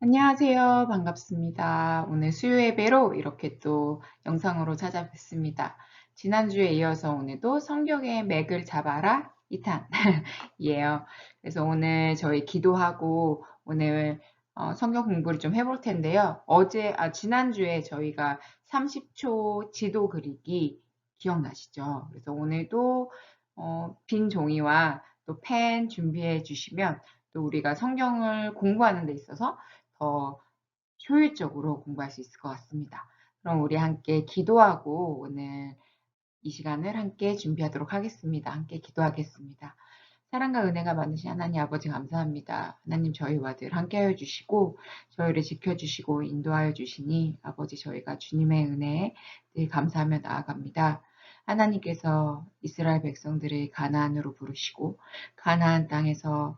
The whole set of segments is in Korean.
안녕하세요. 반갑습니다. 오늘 수요 예배로 이렇게 또 영상으로 찾아뵙습니다. 지난주에 이어서 오늘도 성경의 맥을 잡아라 2탄 이에요. 그래서 오늘 저희 기도하고 오늘 성경 공부를 좀 해볼 텐데요. 지난주에 저희가 30초 지도 그리기 기억나시죠? 그래서 오늘도 빈 종이와 또 펜 준비해 주시면 또 우리가 성경을 공부하는 데 있어서 더 효율적으로 공부할 수 있을 것 같습니다. 그럼 우리 함께 기도하고 오늘 이 시간을 함께 준비하도록 하겠습니다. 함께 기도하겠습니다. 사랑과 은혜가 많으신 하나님 아버지 감사합니다. 하나님 저희와 늘 함께하여 주시고 저희를 지켜주시고 인도하여 주시니 아버지 저희가 주님의 은혜에 늘 감사하며 나아갑니다. 하나님께서 이스라엘 백성들을 가나안으로 부르시고 가나안 땅에서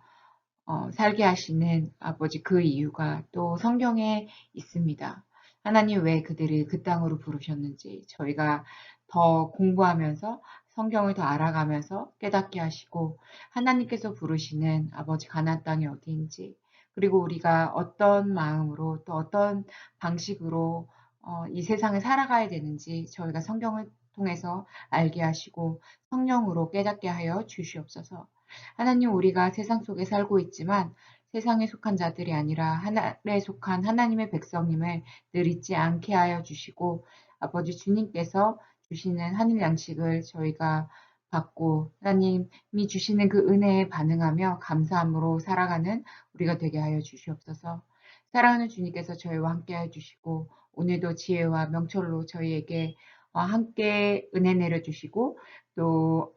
살게 하시는 아버지 그 이유가 또 성경에 있습니다. 하나님 왜 그들을 그 땅으로 부르셨는지 저희가 더 공부하면서 성경을 더 알아가면서 깨닫게 하시고 하나님께서 부르시는 아버지 가나안 땅이 어디인지 그리고 우리가 어떤 마음으로 또 어떤 방식으로 이 세상을 살아가야 되는지 저희가 성경을 통해서 알게 하시고 성령으로 깨닫게 하여 주시옵소서. 하나님 우리가 세상 속에 살고 있지만 세상에 속한 자들이 아니라 하늘에 속한 하나님의 백성임을 늘 잊지 않게 하여 주시고 아버지 주님께서 주시는 하늘 양식을 저희가 받고 하나님이 주시는 그 은혜에 반응하며 감사함으로 살아가는 우리가 되게 하여 주시옵소서. 사랑하는 주님께서 저희와 함께 하여 주시고 오늘도 지혜와 명철로 저희에게 함께 은혜 내려주시고 또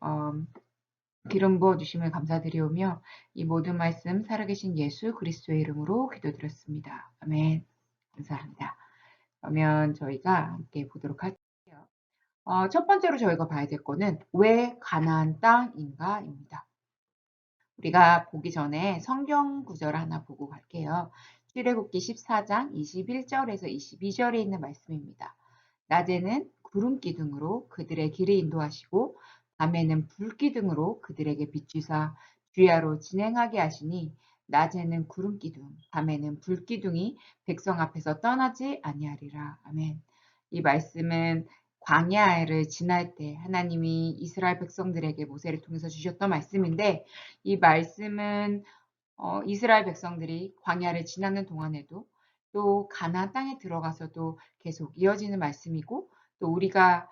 기름 부어 주심을 감사드리오며 이 모든 말씀 살아계신 예수 그리스도의 이름으로 기도드렸습니다. 아멘. 감사합니다. 그러면 저희가 함께 보도록 할게요. 첫 번째로 저희가 봐야 될 거는 왜 가나안 땅인가입니다. 우리가 보기 전에 성경 구절 하나 보고 갈게요. 출애굽기 14장 21절에서 22절에 있는 말씀입니다. 낮에는 구름 기둥으로 그들의 길을 인도하시고 밤에는 불 기둥으로 그들에게 비추사 주야로 진행하게 하시니 낮에는 구름 기둥, 밤에는 불 기둥이 백성 앞에서 떠나지 아니하리라. 아멘. 이 말씀은 광야를 지날 때 하나님이 이스라엘 백성들에게 모세를 통해서 주셨던 말씀인데 이 말씀은 이스라엘 백성들이 광야를 지나는 동안에도 또 가나안 땅에 들어가서도 계속 이어지는 말씀이고 또 우리가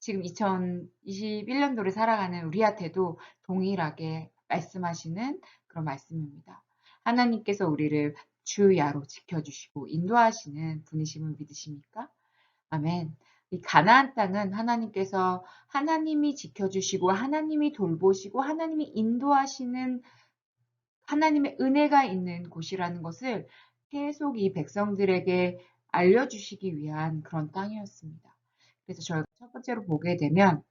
지금 2021년도를 살아가는 우리한테도 동일하게 말씀하시는 그런 말씀입니다. 하나님께서 우리를 주야로 지켜주시고 인도하시는 분이심을 믿으십니까? 아멘. 이 가나안 땅은 하나님께서 하나님이 지켜주시고 하나님이 돌보시고 하나님이 인도하시는 하나님의 은혜가 있는 곳이라는 것을 계속 이 백성들에게 알려주시기 위한 그런 땅이었습니다. 그래서 저희가 첫 번째로 보게 되면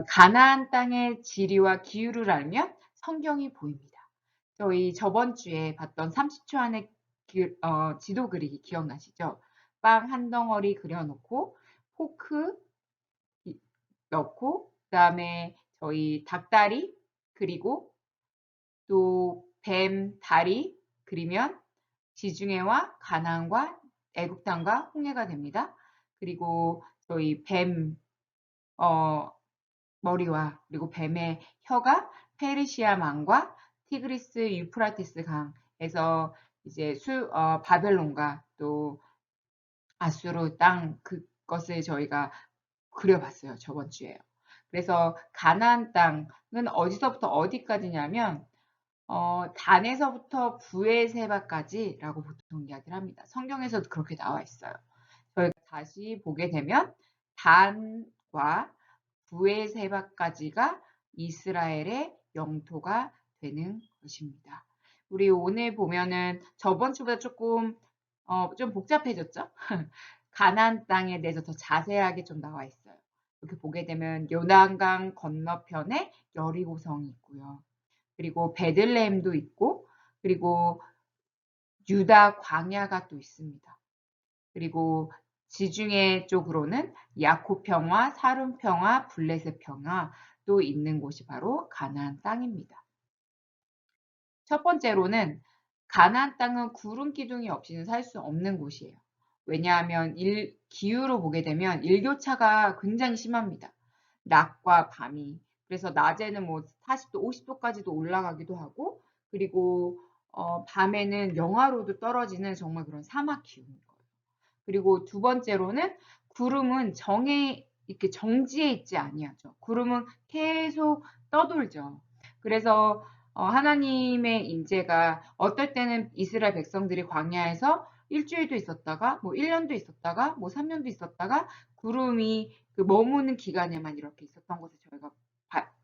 가나안 땅의 지리와 기후를 알면 성경이 보입니다. 저희 저번 주에 봤던 30초 안에 지도 그리기 기억나시죠? 빵 한 덩어리 그려놓고 포크 넣고 그다음에 저희 닭다리 그리고 또 뱀 다리 그리면 지중해와 가나안과 애굽 땅과 홍해가 됩니다. 그리고 저희 뱀 머리와 그리고 뱀의 혀가 페르시아 망과 티그리스 유프라테스 강에서 이제 바벨론과 또 아수르 땅 그것을 저희가 그려봤어요. 저번 주에요. 그래서 가나안 땅은 어디서부터 어디까지냐면 단에서부터 브에세바까지라고 보통 이야기를 합니다. 성경에서도 그렇게 나와 있어요. 저희가 다시 보게 되면 단과 브에세바까지가 이스라엘의 영토가 되는 것입니다. 우리 오늘 보면은 저번 주보다 조금 좀 복잡해졌죠? 가나안 땅에 대해서 더 자세하게 좀 나와 있어요. 이렇게 보게 되면 요단강 건너편에 여리고성이 있고요. 그리고 베들레헴도 있고 그리고 유다 광야가 또 있습니다. 그리고 지중해 쪽으로는 야코 평화, 사름 평화, 블레셋 평화도 있는 곳이 바로 가나안 땅입니다. 첫 번째로는 가나안 땅은 구름 기둥이 없이는 살 수 없는 곳이에요. 왜냐하면 기후로 보게 되면 일교차가 굉장히 심합니다. 낮과 밤이. 그래서 낮에는 뭐 40도, 50도까지도 올라가기도 하고, 그리고 밤에는 영하로도 떨어지는 정말 그런 사막 기후인 거예요. 그리고 두 번째로는 구름은 이렇게 정지해 있지 아니하죠. 구름은 계속 떠돌죠. 그래서 하나님의 임재가 어떨 때는 이스라엘 백성들이 광야에서 일주일도 있었다가 뭐 1년도 있었다가 뭐 3년도 있었다가 구름이 그 머무는 기간에만 이렇게 있었던 것을 저희가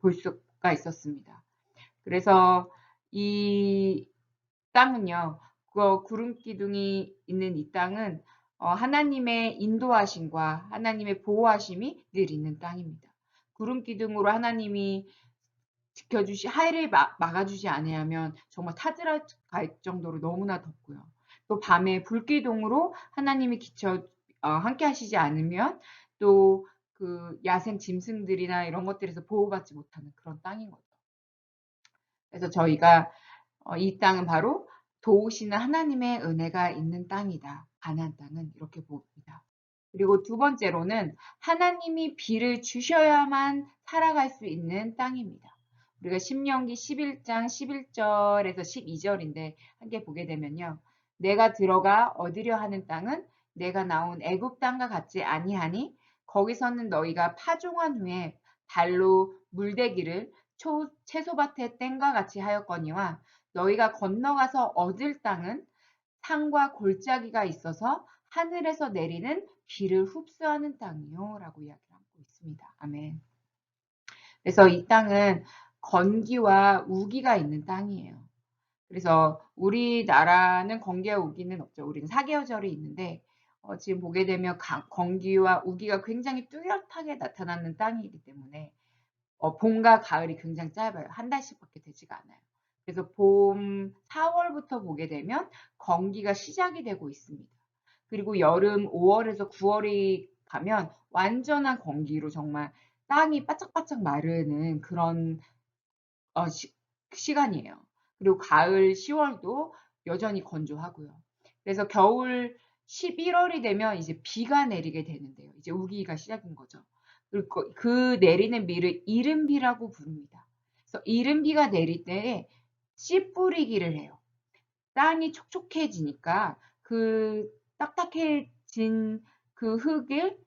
볼 수가 있었습니다. 그래서 이 땅은요, 그 구름 기둥이 있는 이 땅은 하나님의 인도하심과 하나님의 보호하심이 늘 있는 땅입니다. 구름 기둥으로 하나님이 하늘을 막아주지 않으면 정말 타들어갈 정도로 너무나 덥고요. 또 밤에 불기둥으로 하나님이 함께 하시지 않으면 또 그 야생 짐승들이나 이런 것들에서 보호받지 못하는 그런 땅인 거죠. 그래서 저희가 이 땅은 바로 도우시는 하나님의 은혜가 있는 땅이다. 가나안 땅은 이렇게 봅니다. 그리고 두 번째로는 하나님이 비를 주셔야만 살아갈 수 있는 땅입니다. 우리가 신명기 11장 11절에서 12절인데 함께 보게 되면요. 내가 들어가 얻으려 하는 땅은 내가 나온 애굽 땅과 같지 아니하니 거기서는 너희가 파종한 후에 발로 물대기를 채소밭의 땡과 같이 하였거니와 너희가 건너가서 얻을 땅은 산과 골짜기가 있어서 하늘에서 내리는 비를 흡수하는 땅이요 라고 이야기를 하고 있습니다. 아멘. 그래서 이 땅은 건기와 우기가 있는 땅이에요. 그래서 우리나라는 건기와 우기는 없죠. 우리는 사계절이 있는데 지금 보게 되면 건기와 우기가 굉장히 뚜렷하게 나타나는 땅이기 때문에 봄과 가을이 굉장히 짧아요. 한 달씩밖에 되지가 않아요. 그래서 봄 4월부터 보게 되면 건기가 시작이 되고 있습니다. 그리고 여름 5월에서 9월이 가면 완전한 건기로 정말 땅이 바짝바짝 마르는 그런 시간이에요. 그리고 가을 10월도 여전히 건조하고요. 그래서 겨울 11월이 되면 이제 비가 내리게 되는데요. 이제 우기가 시작인 거죠. 그리고 그 내리는 비를 이른비라고 부릅니다. 그래서 이른비가 내릴 때에 씨 뿌리기를 해요. 땅이 촉촉해지니까 그 딱딱해진 그 흙을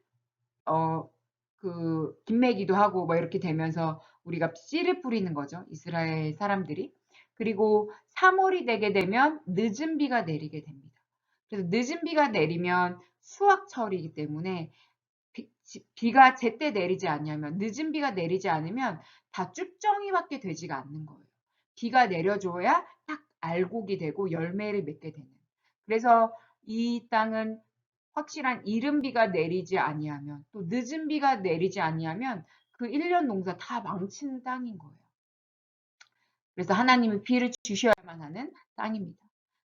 김매기도 하고 뭐 이렇게 되면서 우리가 씨를 뿌리는 거죠. 이스라엘 사람들이. 그리고 3월이 되게 되면 늦은 비가 내리게 됩니다. 그래서 늦은 비가 내리면 수확철이기 때문에 비가 제때 내리지 않으면 늦은 비가 내리지 않으면 다 쭉정이밖에 되지가 않는 거예요. 비가 내려줘야 딱 알곡이 되고 열매를 맺게 되는. 그래서 이 땅은 확실한 이른 비가 내리지 아니하면 또 늦은 비가 내리지 아니하면 그 1년 농사 다 망치는 땅인 거예요. 그래서 하나님이 비를 주셔야만 하는 땅입니다.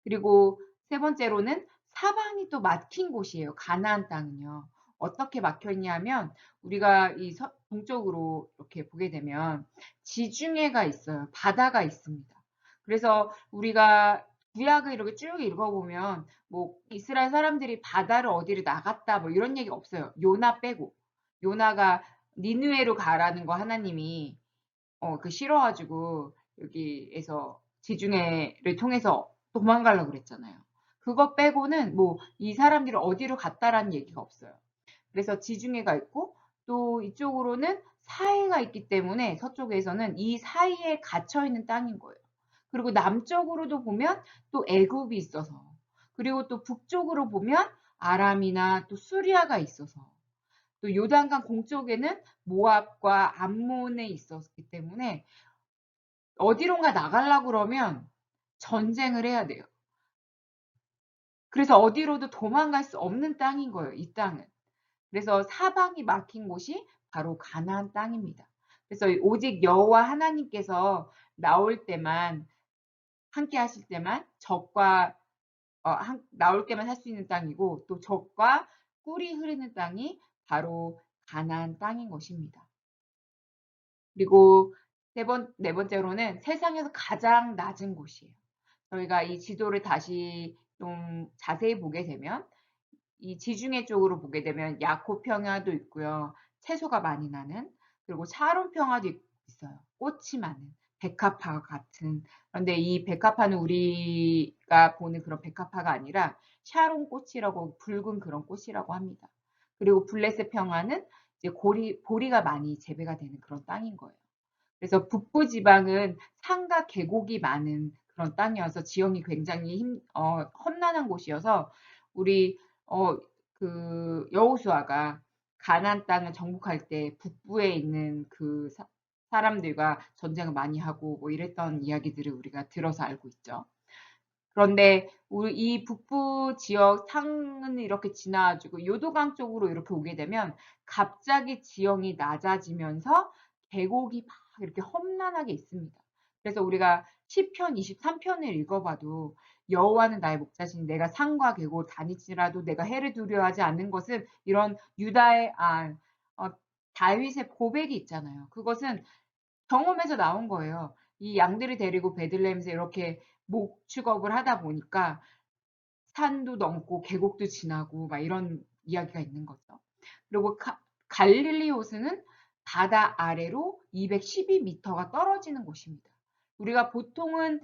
그리고 세 번째로는 사방이 또 막힌 곳이에요. 가나안 땅은요. 어떻게 막혀 있냐면 우리가 이 동쪽으로 이렇게 보게 되면 지중해가 있어요. 바다가 있습니다. 그래서 우리가 구약을 이렇게 쭉 읽어보면 뭐 이스라엘 사람들이 바다를 어디를 나갔다 뭐 이런 얘기 없어요. 요나 빼고. 요나가 니느웨로 가라는 거 하나님이 싫어가지고 여기에서 지중해를 통해서 도망가려고 그랬잖아요. 그거 빼고는 뭐 이 사람들이 어디로 갔다라는 얘기가 없어요. 그래서 지중해가 있고 또 이쪽으로는 사해가 있기 때문에 서쪽에서는 이 사이에 갇혀 있는 땅인 거예요. 그리고 남쪽으로도 보면 또 애굽이 있어서 그리고 또 북쪽으로 보면 아람이나 또 수리아가 있어서 또 요단강 동쪽에는 모압과 암몬에 있었기 때문에 어디론가 나가려고 그러면 전쟁을 해야 돼요. 그래서 어디로도 도망갈 수 없는 땅인 거예요, 이 땅은. 그래서 사방이 막힌 곳이 바로 가나안 땅입니다. 그래서 오직 여호와 하나님께서 나올 때만 함께 하실 때만 적과 나올 때만 살 수 있는 땅이고 또 적과 꿀이 흐르는 땅이 바로 가나안 땅인 것입니다. 그리고 네 번째로는 세상에서 가장 낮은 곳이에요. 저희가 이 지도를 다시 좀 자세히 보게 되면 이 지중해 쪽으로 보게 되면 야코 평야도 있고요. 채소가 많이 나는, 그리고 샤론 평화도 있어요. 꽃이 많은 백합화 같은. 그런데 이 백합화는 우리가 보는 그런 백합화가 아니라 샤론 꽃이라고, 붉은 그런 꽃이라고 합니다. 그리고 블레셋 평화는 이제 보리가 많이 재배가 되는 그런 땅인 거예요. 그래서 북부 지방은 산과 계곡이 많은 그런 땅이어서 지형이 굉장히 험난한 곳이어서 우리 여호수아가 가나안 땅을 정복할 때 북부에 있는 그 사람들과 전쟁을 많이 하고 뭐 이랬던 이야기들을 우리가 들어서 알고 있죠. 그런데 우리 이 북부 지역 상은 이렇게 지나가지고 요도강 쪽으로 이렇게 오게 되면 갑자기 지형이 낮아지면서 계곡이 막 이렇게 험난하게 있습니다. 그래서 우리가 시편 23편을 읽어봐도 여호와는 나의 목자시니 내가 산과 계곡을 다닐지라도 내가 해를 두려워하지 않는 것은 이런 유다의 어, 다윗의 고백이 있잖아요. 그것은 경험에서 나온 거예요. 이 양들을 데리고 베들레헴에서 이렇게 목축업을 하다 보니까 산도 넘고 계곡도 지나고 막 이런 이야기가 있는 거죠. 그리고 갈릴리 호수는 바다 아래로 212m가 떨어지는 곳입니다. 우리가 보통은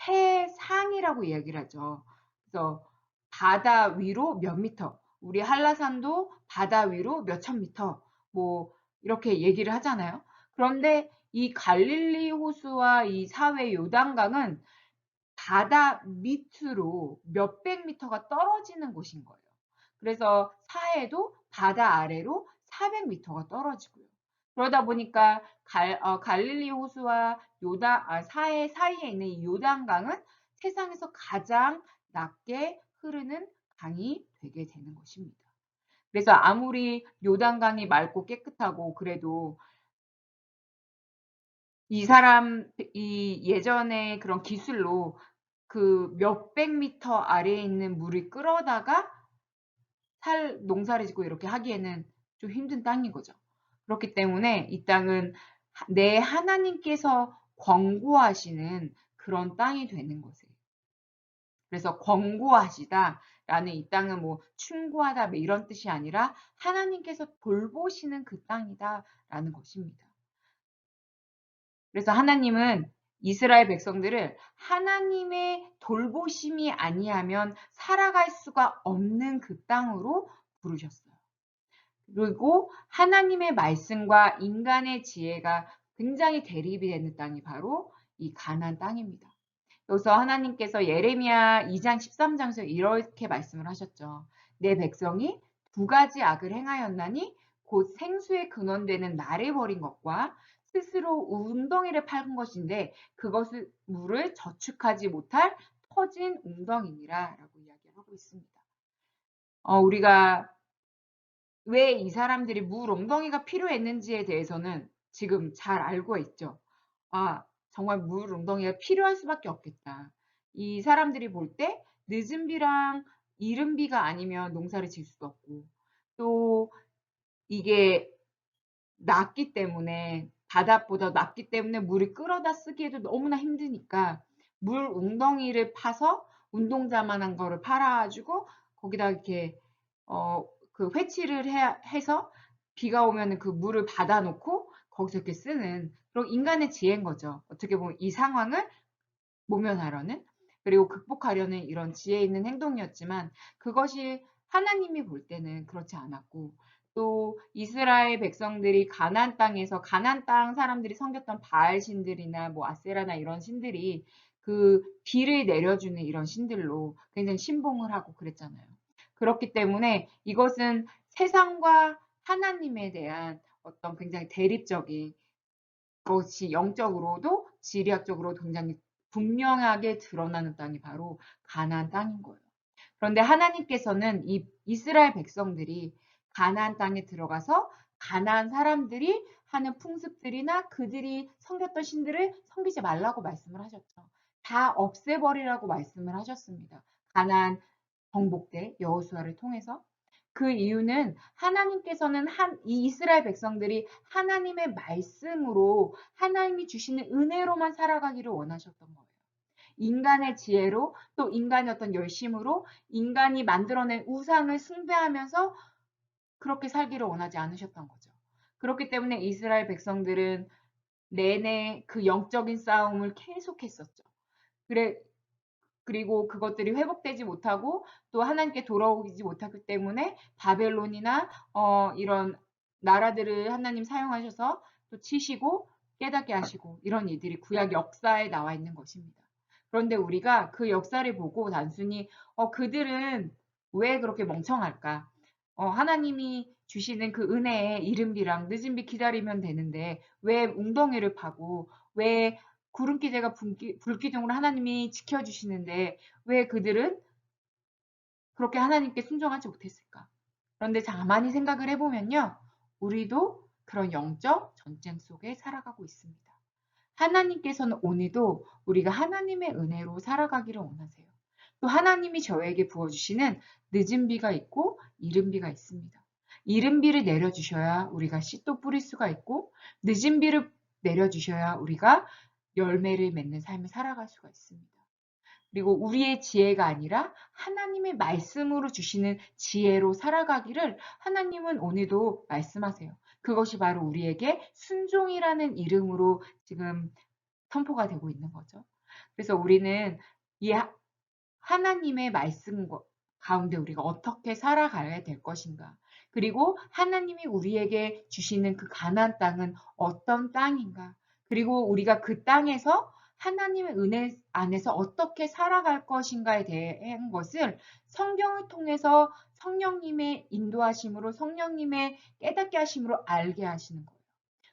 해상이라고 이야기를 하죠. 그래서 바다 위로 몇 미터, 우리 한라산도 바다 위로 몇천 미터, 뭐 이렇게 얘기를 하잖아요. 그런데 이 갈릴리 호수와 이 사회 요단강은 바다 밑으로 몇백 미터가 떨어지는 곳인 거예요. 그래서 사해도 바다 아래로 400m가 떨어지고요. 그러다 보니까 갈릴리 호수와 사해 사이에 있는 이 요단강은 세상에서 가장 낮게 흐르는 강이 되게 되는 것입니다. 그래서 아무리 요단강이 맑고 깨끗하고 그래도 이 예전에 그런 기술로 그 몇백 미터 아래에 있는 물을 끌어다가 농사를 짓고 이렇게 하기에는 좀 힘든 땅인 거죠. 그렇기 때문에 이 땅은 내 하나님께서 권고하시는 그런 땅이 되는 것이에요. 그래서 권고하시다라는 이 땅은 뭐 충고하다 뭐 이런 뜻이 아니라 하나님께서 돌보시는 그 땅이다라는 것입니다. 그래서 하나님은 이스라엘 백성들을 하나님의 돌보심이 아니하면 살아갈 수가 없는 그 땅으로 부르셨어요. 그리고 하나님의 말씀과 인간의 지혜가 굉장히 대립이 되는 땅이 바로 이 가나안 땅입니다. 여기서 하나님께서 예레미야 2장 13장에서 이렇게 말씀을 하셨죠. 내 백성이 두 가지 악을 행하였나니 곧 생수의 근원되는 나를 버린 것과 스스로 웅덩이를 파은 것인데 그것을 물을 저축하지 못할 터진 웅덩이니라 라고 이야기를 하고 있습니다. 우리가 왜 이 사람들이 물 웅덩이가 필요했는지에 대해서는 지금 잘 알고 있죠. 아, 정말 물 웅덩이가 필요할 수밖에 없겠다. 이 사람들이 볼 때 늦은 비랑 이른 비가 아니면 농사를 지을 수도 없고 또 이게 낮기 때문에 바닷보다 낮기 때문에 물을 끌어다 쓰기에도 너무나 힘드니까 물 웅덩이를 파서 운동자만한 거를 팔아 가지고 거기다 이렇게 그 회치를 해서 비가 오면은 그 물을 받아 놓고 거기서 이렇게 쓰는 그런 인간의 지혜인 거죠. 어떻게 보면 이 상황을 모면하려는 그리고 극복하려는 이런 지혜 있는 행동이었지만 그것이 하나님이 볼 때는 그렇지 않았고 또 이스라엘 백성들이 가나안 땅에서 가나안 땅 사람들이 섬겼던 바알 신들이나 뭐 아세라나 이런 신들이 그 비를 내려주는 이런 신들로 굉장히 신봉을 하고 그랬잖아요. 그렇기 때문에 이것은 세상과 하나님에 대한 어떤 굉장히 대립적인 것이 영적으로도 지리학적으로도 굉장히 분명하게 드러나는 땅이 바로 가나안 땅인 거예요. 그런데 하나님께서는 이 이스라엘 백성들이 가나안 땅에 들어가서 가나안 사람들이 하는 풍습들이나 그들이 섬겼던 신들을 섬기지 말라고 말씀을 하셨죠. 다 없애버리라고 말씀을 하셨습니다. 가나안 정복 때 여호수아를 통해서. 그 이유는 하나님께서는 이 이스라엘 백성들이 하나님의 말씀으로 하나님이 주시는 은혜로만 살아가기를 원하셨던 거예요. 인간의 지혜로 또 인간의 어떤 열심으로 인간이 만들어낸 우상을 숭배하면서 그렇게 살기를 원하지 않으셨던 거죠. 그렇기 때문에 이스라엘 백성들은 내내 그 영적인 싸움을 계속했었죠. 그래 그리고 그것들이 회복되지 못하고 또 하나님께 돌아오지 못하기 때문에 바벨론이나 이런 나라들을 하나님 사용하셔서 또 치시고 깨닫게 하시고 이런 일들이 구약 역사에 나와 있는 것입니다. 그런데 우리가 그 역사를 보고 단순히 그들은 왜 그렇게 멍청할까? 하나님이 주시는 그 은혜의 이른비랑 늦은비 기다리면 되는데 왜 웅덩이를 파고 왜 구름기대가 불기둥으로 하나님이 지켜주시는데 왜 그들은 그렇게 하나님께 순종하지 못했을까? 그런데 가만히 생각을 해보면요. 우리도 그런 영적 전쟁 속에 살아가고 있습니다. 하나님께서는 오늘도 우리가 하나님의 은혜로 살아가기를 원하세요. 또 하나님이 저에게 부어주시는 늦은 비가 있고 이른 비가 있습니다. 이른 비를 내려주셔야 우리가 씨도 뿌릴 수가 있고 늦은 비를 내려주셔야 우리가 열매를 맺는 삶을 살아갈 수가 있습니다. 그리고 우리의 지혜가 아니라 하나님의 말씀으로 주시는 지혜로 살아가기를 하나님은 오늘도 말씀하세요. 그것이 바로 우리에게 순종이라는 이름으로 지금 선포가 되고 있는 거죠. 그래서 우리는 이 하나님의 말씀 가운데 우리가 어떻게 살아가야 될 것인가. 그리고 하나님이 우리에게 주시는 그 가나안 땅은 어떤 땅인가. 그리고 우리가 그 땅에서 하나님의 은혜 안에서 어떻게 살아갈 것인가에 대한 것을 성경을 통해서 성령님의 인도하심으로 성령님의 깨닫게 하심으로 알게 하시는 거예요.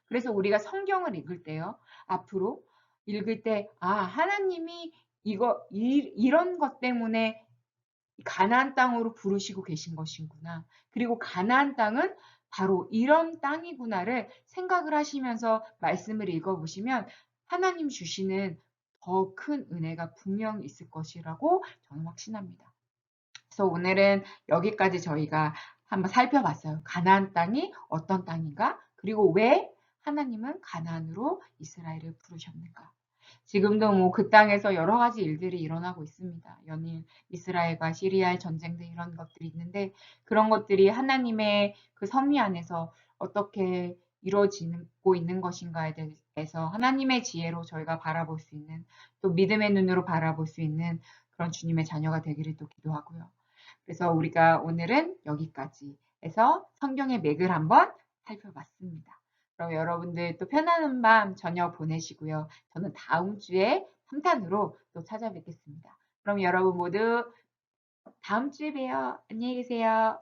그래서 우리가 성경을 읽을 때요. 앞으로 읽을 때 하나님이 이런 것 때문에 가나안 땅으로 부르시고 계신 것이구나. 그리고 가나안 땅은 바로 이런 땅이구나를 생각을 하시면서 말씀을 읽어보시면 하나님 주시는 더 큰 은혜가 분명 있을 것이라고 저는 확신합니다. 그래서 오늘은 여기까지 저희가 한번 살펴봤어요. 가나안 땅이 어떤 땅인가? 그리고 왜 하나님은 가나안으로 이스라엘을 부르셨는가? 지금도 뭐 그 땅에서 여러 가지 일들이 일어나고 있습니다. 연일 이스라엘과 시리아의 전쟁들 이런 것들이 있는데 그런 것들이 하나님의 그 섭리 안에서 어떻게 이루어지고 있는 것인가에 대해서 하나님의 지혜로 저희가 바라볼 수 있는 또 믿음의 눈으로 바라볼 수 있는 그런 주님의 자녀가 되기를 또 기도하고요. 그래서 우리가 오늘은 여기까지 해서 성경의 맥을 한번 살펴봤습니다. 그럼 여러분들 또 편안한 밤 저녁 보내시고요. 저는 다음 주에 3탄으로 또 찾아뵙겠습니다. 그럼 여러분 모두 다음 주에 봬요. 안녕히 계세요.